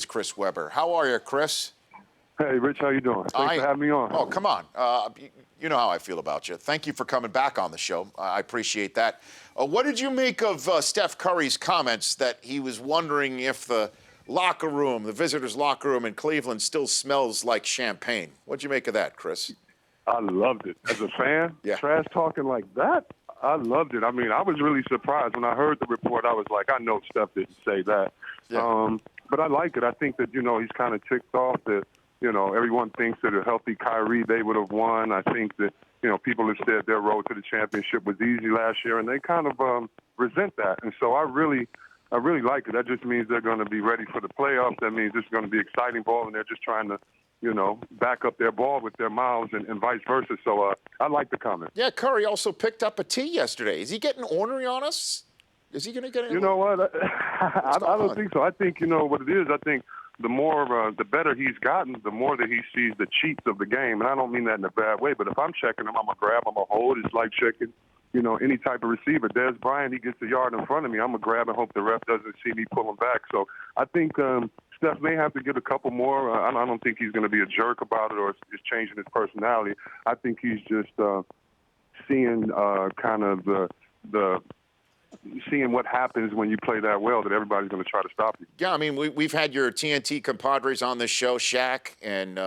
is Chris Webber. How are you, Chris? Hey, Rich, how you doing? Thanks for having me on. Oh, come on. You know how I feel about you. Thank you for coming back on the show. I appreciate that. What did you make of Steph Curry's comments that he was wondering if the locker room, the visitors' locker room in Cleveland, still smells like champagne? What'd you make of that, Chris? I loved it. As a fan, Yeah. trash talking like that, I loved it. I mean, I was really surprised. When I heard the report, I was like, I know Steph didn't say that. Yeah. But I like it. I think that, he's kind of ticked off that, everyone thinks that a healthy Kyrie, they would have won. I think that, people have said their road to the championship was easy last year, and they kind of resent that. And so I really like it. That just means they're going to be ready for the playoffs. That means it's going to be exciting ball, and they're just trying to, back up their ball with their mouths and vice versa. So I like the comment. Yeah, Curry also picked up a tee yesterday. Is he getting ornery on us? Is he going to get it? You know what? I don't think so. I think, what it is, I think the more, the better he's gotten, the more that he sees the cheats of the game. And I don't mean that in a bad way, but if I'm checking him, I'm going to grab, I'm going to hold. It's like checking, any type of receiver. Des Bryant, he gets a yard in front of me, I'm going to grab and hope the ref doesn't see me pull him back. So I think Steph may have to get a couple more. I don't think he's going to be a jerk about it or is changing his personality. I think he's just seeing kind of seeing what happens when you play that well, that everybody's going to try to stop you. Yeah, I mean, we've had your TNT compadres on this show, Shaq and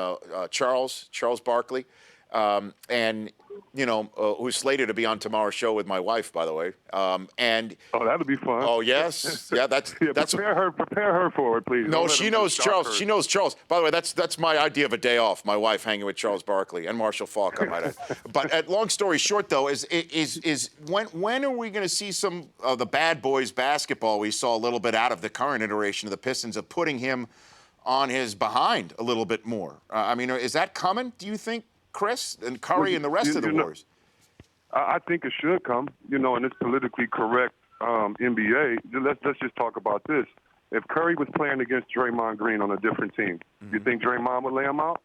Charles Barkley, and, who's slated to be on tomorrow's show with my wife, by the way. And that'll be fun. Oh, yes. Yeah, that's prepare her for it, please. No, she knows Charles. She knows Charles. By the way, that's my idea of a day off. My wife hanging with Charles Barkley and Marshall Faulk, I might add. But long story short, though, is when are we going to see some of the bad boys basketball we saw a little bit out of the current iteration of the Pistons of putting him on his behind a little bit more? I mean, is that coming, do you think, Chris and Curry and the rest of the Warriors? I think it should come, in this politically correct NBA. Let's just talk about this. If Curry was playing against Draymond Green on a different team, you think Draymond would lay him out?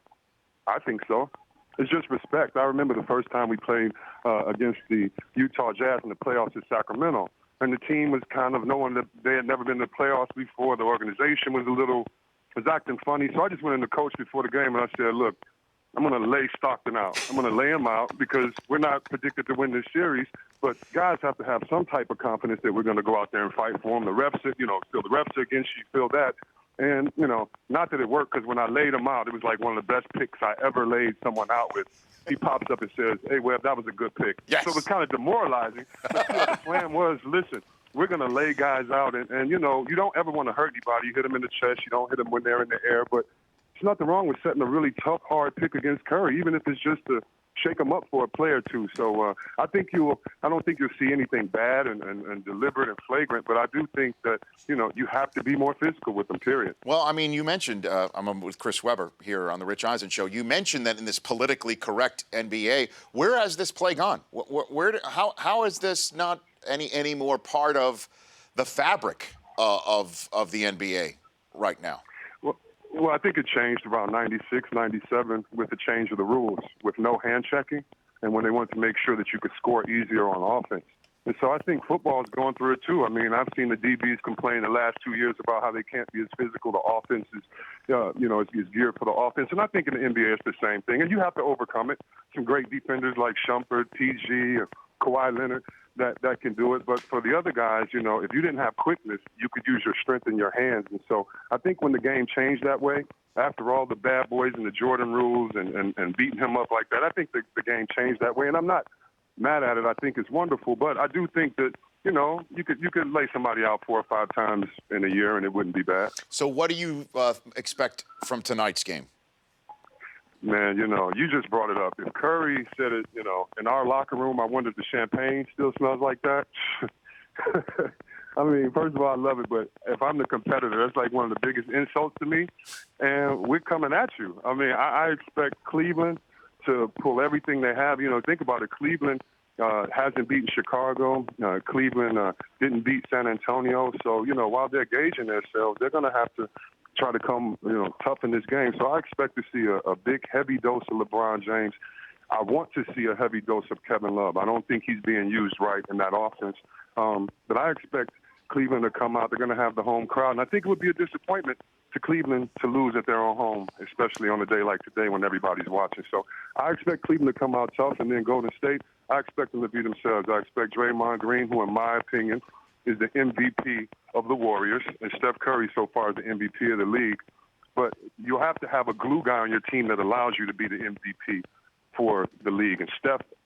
I think so. It's just respect. I remember the first time we played against the Utah Jazz in the playoffs in Sacramento, and the team was kind of knowing that they had never been to the playoffs before. The organization was acting funny. So I just went in the coach before the game, and I said, look, I'm going to lay Stockton out. I'm going to lay him out because we're not predicted to win this series, but guys have to have some type of confidence that we're going to go out there and fight for them. The refs are, still the refs are against you, feel that. And, not that it worked, because when I laid him out, it was like one of the best picks I ever laid someone out with. He pops up and says, hey, Webb, that was a good pick. Yes. So it was kind of demoralizing. But still, the plan was, listen, we're going to lay guys out. And, you don't ever want to hurt anybody. You hit them in the chest. You don't hit them when they're in the air. But there's nothing wrong with setting a really tough, hard pick against Curry, even if it's just to shake him up for a play or two. So I don't think you'll see anything bad and deliberate and flagrant, but I do think that, you have to be more physical with them, period. Well, I mean, you mentioned, I'm with Chris Webber here on the Rich Eisen Show. You mentioned that in this politically correct NBA, where has this play gone? How is this not any more part of the fabric of the NBA right now? Well, I think it changed around 96, 97 with the change of the rules, with no hand checking, and when they wanted to make sure that you could score easier on offense. And so I think football is going through it too. I mean, I've seen the DBs complain the last 2 years about how they can't be as physical. The offense is, is geared for the offense. And I think in the NBA it's the same thing. And you have to overcome it. Some great defenders like Shumpert, PG, or Kawhi Leonard that can do it. But for the other guys, if you didn't have quickness, you could use your strength in your hands. And so I think when the game changed that way, after all the bad boys and the Jordan rules and beating him up like that, I think the game changed that way. And I'm not mad at it. I think it's wonderful. But I do think that, you could lay somebody out 4 or 5 times in a year and it wouldn't be bad. So what do you expect from tonight's game? Man, you just brought it up. If Curry said it, in our locker room, I wonder if the champagne still smells like that. I mean, first of all, I love it, but if I'm the competitor, that's like one of the biggest insults to me. And we're coming at you. I mean, I expect Cleveland to pull everything they have. Think about it. Cleveland hasn't beaten Chicago. Cleveland didn't beat San Antonio. So, while they're gauging themselves, they're going to have to try to come, tough in this game. So I expect to see a big, heavy dose of LeBron James. I want to see a heavy dose of Kevin Love. I don't think he's being used right in that offense. But I expect Cleveland to come out. They're going to have the home crowd. And I think it would be a disappointment to Cleveland to lose at their own home, especially on a day like today when everybody's watching. So I expect Cleveland to come out tough, and then Golden State, I expect them to be themselves. I expect Draymond Green, who in my opinion is the MVP of the Warriors, and Steph Curry so far is the MVP of the league. But you'll have to have a glue guy on your team that allows you to be the MVP for the league. And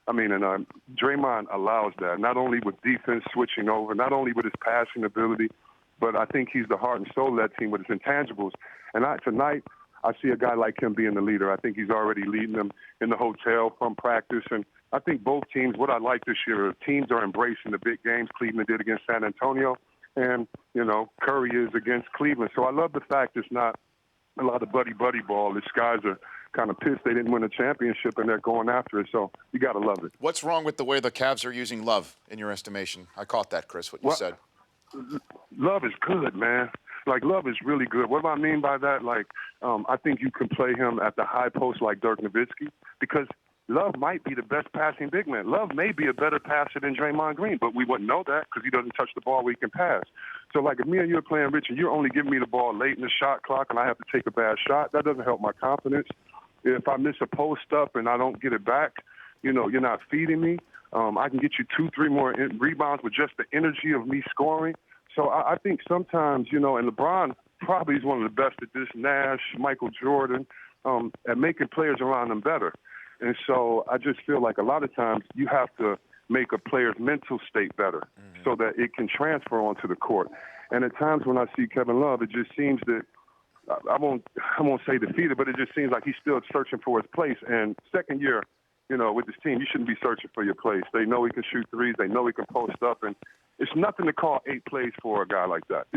Draymond allows that, not only with defense switching over, not only with his passing ability, but I think he's the heart and soul of that team with his intangibles. And tonight, I see a guy like him being the leader. I think he's already leading them in the hotel from practice. And I think both teams, what I like this year, teams are embracing the big games. Cleveland did against San Antonio, and, Curry is against Cleveland. So I love the fact it's not a lot of buddy-buddy ball. These guys are kind of pissed they didn't win a championship, and they're going after it. So you got to love it. What's wrong with the way the Cavs are using Love, in your estimation? I caught that, Chris, what you said. Love is good, man. Love is really good. What do I mean by that? I think you can play him at the high post like Dirk Nowitzki, because Love might be the best passing big man. Love may be a better passer than Draymond Green, but we wouldn't know that because he doesn't touch the ball where he can pass. So, if me and you are playing, Rich, and you're only giving me the ball late in the shot clock and I have to take a bad shot, that doesn't help my confidence. If I miss a post up and I don't get it back, you're not feeding me. I can get you 2-3 more rebounds with just the energy of me scoring. So I think sometimes, and LeBron probably is one of the best at this, Nash, Michael Jordan, at making players around them better. And so I just feel like a lot of times you have to make a player's mental state better so that it can transfer onto the court. And at times when I see Kevin Love, it just seems that I won't say defeated, but it just seems like he's still searching for his place. And second year, with this team, you shouldn't be searching for your place. They know he can shoot threes. They know he can post up. And it's nothing to call 8 plays for a guy like that.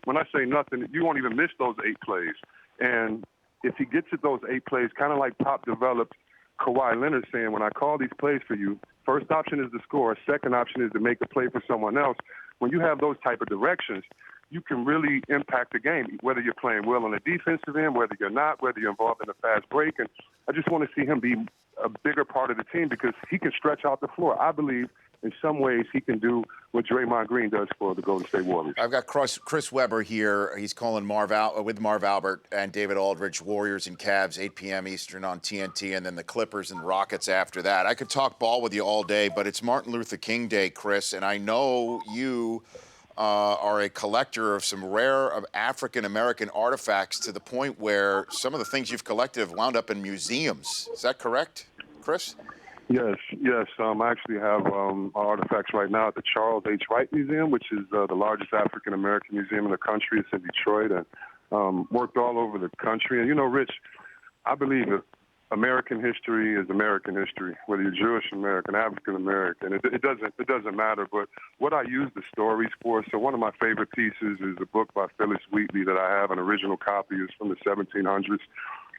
When I say nothing, you won't even miss those 8 plays. And if he gets at those 8 plays, kind of like Pop developed Kawhi Leonard saying, when I call these plays for you, first option is to score. Second option is to make a play for someone else. When you have those type of directions, you can really impact the game, whether you're playing well on the defensive end, whether you're not, whether you're involved in a fast break. And I just want to see him be a bigger part of the team because he can stretch out the floor. I believe in some ways he can do what Draymond Green does for the Golden State Warriors. I've got Chris Webber here. He's calling with Marv Albert and David Aldridge, Warriors and Cavs, 8 p.m. Eastern on TNT, and then the Clippers and Rockets after that. I could talk ball with you all day, but it's Martin Luther King Day, Chris, and I know you are a collector of some rare African-American artifacts to the point where some of the things you've collected have wound up in museums. Is that correct, Chris? Yes. I actually have artifacts right now at the Charles H. Wright Museum, which is the largest African-American museum in the country. It's in Detroit, and worked all over the country. And, Rich, I believe that American history is American history, whether you're Jewish American, African American. It doesn't matter. But what I use the stories for, so one of my favorite pieces is a book by Phyllis Wheatley that I have. An original copy is from the 1700s.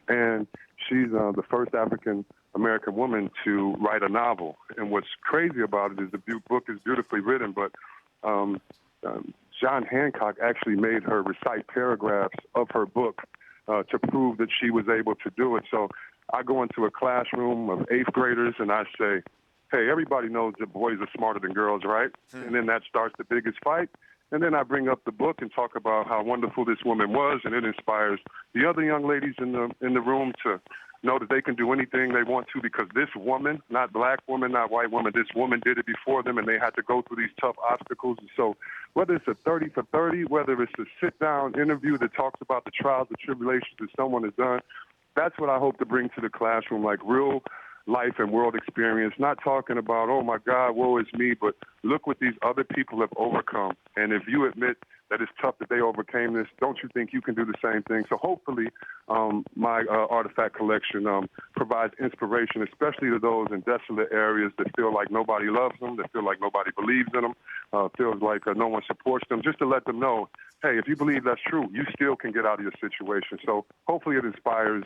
And she's the first African American woman to write a novel. And what's crazy about it is the book is beautifully written, but John Hancock actually made her recite paragraphs of her book to prove that she was able to do it. So I go into a classroom of 8th graders and I say, hey, everybody knows that boys are smarter than girls, right? And then that starts the biggest fight. And then I bring up the book and talk about how wonderful this woman was, and it inspires the other young ladies in the room to know that they can do anything they want to because this woman, not black woman, not white woman, this woman did it before them, and they had to go through these tough obstacles. And so whether it's a 30 for 30, whether it's a sit-down interview that talks about the trials and tribulations that someone has done, that's what I hope to bring to the classroom, like real life and world experience, not talking about, oh, my God, woe is me, but look what these other people have overcome. And if you admit that it's tough that they overcame this, don't you think you can do the same thing? So hopefully my artifact collection provides inspiration, especially to those in desolate areas that feel like nobody loves them, that feel like nobody believes in them, feels like no one supports them, just to let them know, hey, if you believe that's true, you still can get out of your situation. So hopefully it inspires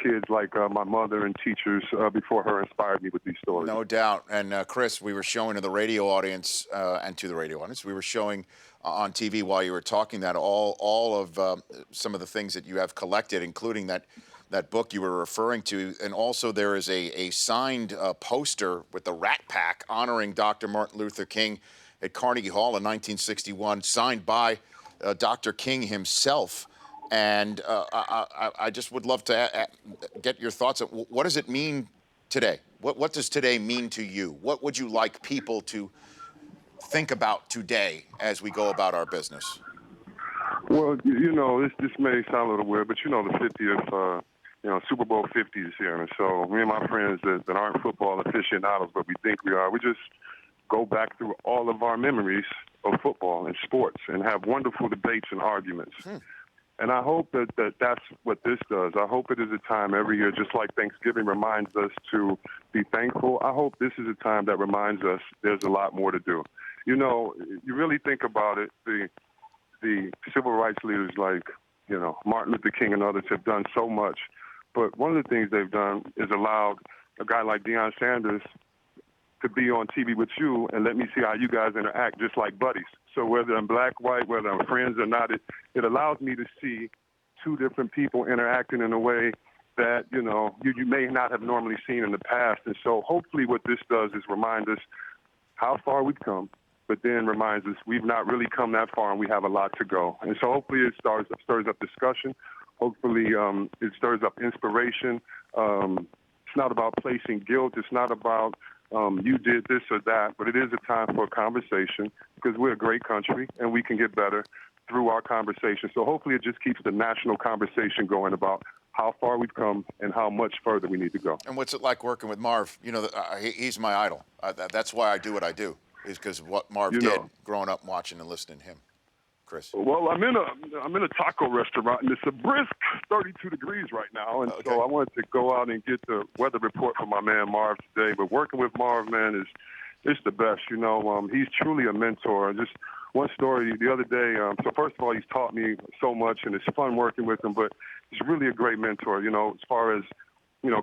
kids like my mother and teachers before her inspired me with these stories. No doubt. And Chris, we were showing to the radio audience we were showing on TV while you were talking that all of some of the things that you have collected, including that book you were referring to. And also there is a signed poster with the Rat Pack honoring Dr. Martin Luther King at Carnegie Hall in 1961, signed by Dr. King himself. And I just would love to get your thoughts on what does it mean today? What does today mean to you? What would you like people to think about today as we go about our business? Well, this may sound a little weird, but the 50th, Super Bowl 50 is here. And so me and my friends that aren't football aficionados, but we think we are, we just go back through all of our memories of football and sports and have wonderful debates and arguments. And I hope that's what this does. I hope it is a time every year, just like Thanksgiving reminds us to be thankful. I hope this is a time that reminds us there's a lot more to do. You really think about it, the civil rights leaders like, Martin Luther King and others have done so much. But one of the things they've done is allowed a guy like Deion Sanders to be on TV with you and let me see how you guys interact just like buddies. So whether I'm black, white, whether I'm friends or not, it allows me to see two different people interacting in a way that, you may not have normally seen in the past. And so hopefully what this does is remind us how far we've come, but then reminds us we've not really come that far and we have a lot to go. And so hopefully it stirs up discussion. Hopefully it stirs up inspiration. It's not about placing guilt. It's not about you did this or that, but it is a time for a conversation because we're a great country and we can get better through our conversation. So hopefully it just keeps the national conversation going about how far we've come and how much further we need to go. And what's it like working with Marv? He's my idol. That's why I do what I do, is because of what Marv did growing up watching and listening to him. Chris? Well, I'm in a taco restaurant, and it's a brisk 32 degrees right now, and so I wanted to go out and get the weather report from my man Marv today. But working with Marv, man, is the best. He's truly a mentor. Just one story the other day. So first of all, he's taught me so much, and it's fun working with him. But he's really a great mentor. As far as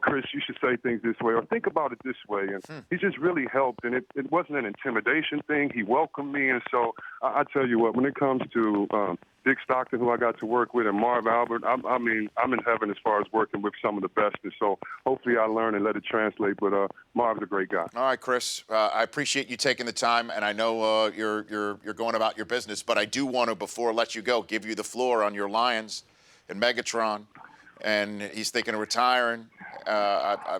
Chris, you should say things this way or think about it this way. And he just really helped. And it wasn't an intimidation thing. He welcomed me. And so I tell you what, when it comes to Dick Stockton, who I got to work with, and Marv Albert, I'm in heaven as far as working with some of the best. And so hopefully I learn and let it translate. But Marv's a great guy. All right, Chris, I appreciate you taking the time. And I know you're going about your business. But I do want to, before I let you go, give you the floor on your Lions and Megatron. And he's thinking of retiring.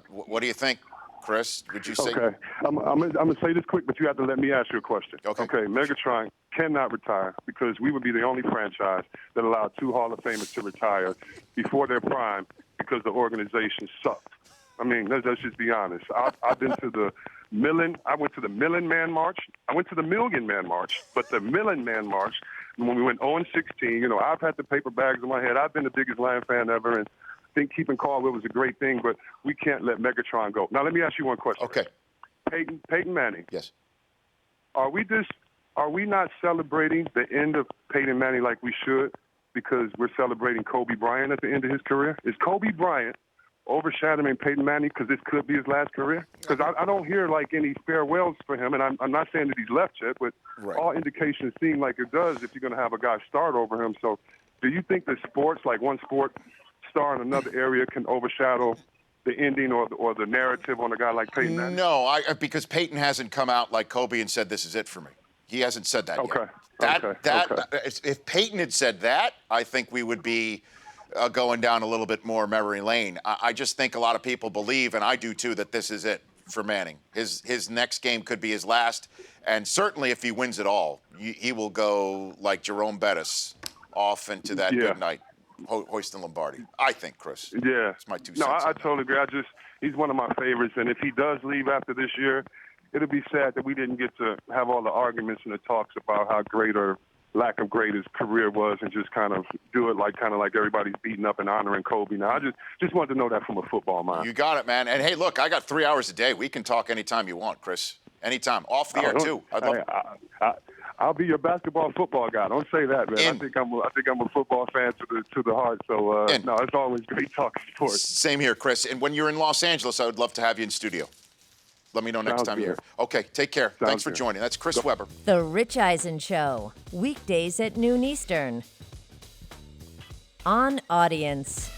What do you think, Chris? Would you say? Okay, I'm going to say this quick, but you have to let me ask you a question. Okay. Megatron cannot retire because we would be the only franchise that allowed two Hall of Famers to retire before their prime because the organization sucked. I mean, let's just be honest. I've been to the Millen. I went to the Millen Man March. I went to the Million Man March, but the Millen Man March, when we went 0-16, I've had the paper bags in my head. I've been the biggest Lion fan ever, and I think keeping Caldwell was a great thing, but we can't let Megatron go. Now, let me ask you one question. Okay. Peyton Manning. Yes. Are we not celebrating the end of Peyton Manning like we should because we're celebrating Kobe Bryant at the end of his career? Is Kobe Bryant overshadowing Peyton Manning because this could be his last career? Because I don't hear like any farewells for him, and I'm not saying that he's left yet, but all indications seem like it does if you're going to have a guy start over him. So do you think that sports, like one sport star in another area, can overshadow the ending or the narrative on a guy like Peyton Manning? No, because Peyton hasn't come out like Kobe and said, this is it for me. He hasn't said that yet. If Peyton had said that, I think we would be going down a little bit more memory lane. I just think a lot of people believe, and I do too, that this is it for Manning. His next game could be his last, and certainly if he wins it all, he will go like Jerome Bettis off into that good night, hoisting Lombardi. I think, Chris. Yeah. It's my 2 cents. No, I totally agree. He's one of my favorites, and if he does leave after this year, it'll be sad that we didn't get to have all the arguments and the talks about how great or lack of great his career was, and just kind of do it like everybody's beating up and honoring Kobe. Now, I just wanted to know that from a football mind. You got it, man. And hey, look, I got 3 hours a day. We can talk anytime you want, Chris. Anytime. Off the air too. I'll be your basketball football guy. Don't say that, man. I think I'm a football fan to the heart. So no, it's always great talking sports. Same here, Chris. And when you're in Los Angeles, I would love to have you in studio. Let me know next time you're here. Okay, take care. Thanks for joining. That's Chris Webber. The Rich Eisen Show, weekdays at noon Eastern. On Audience.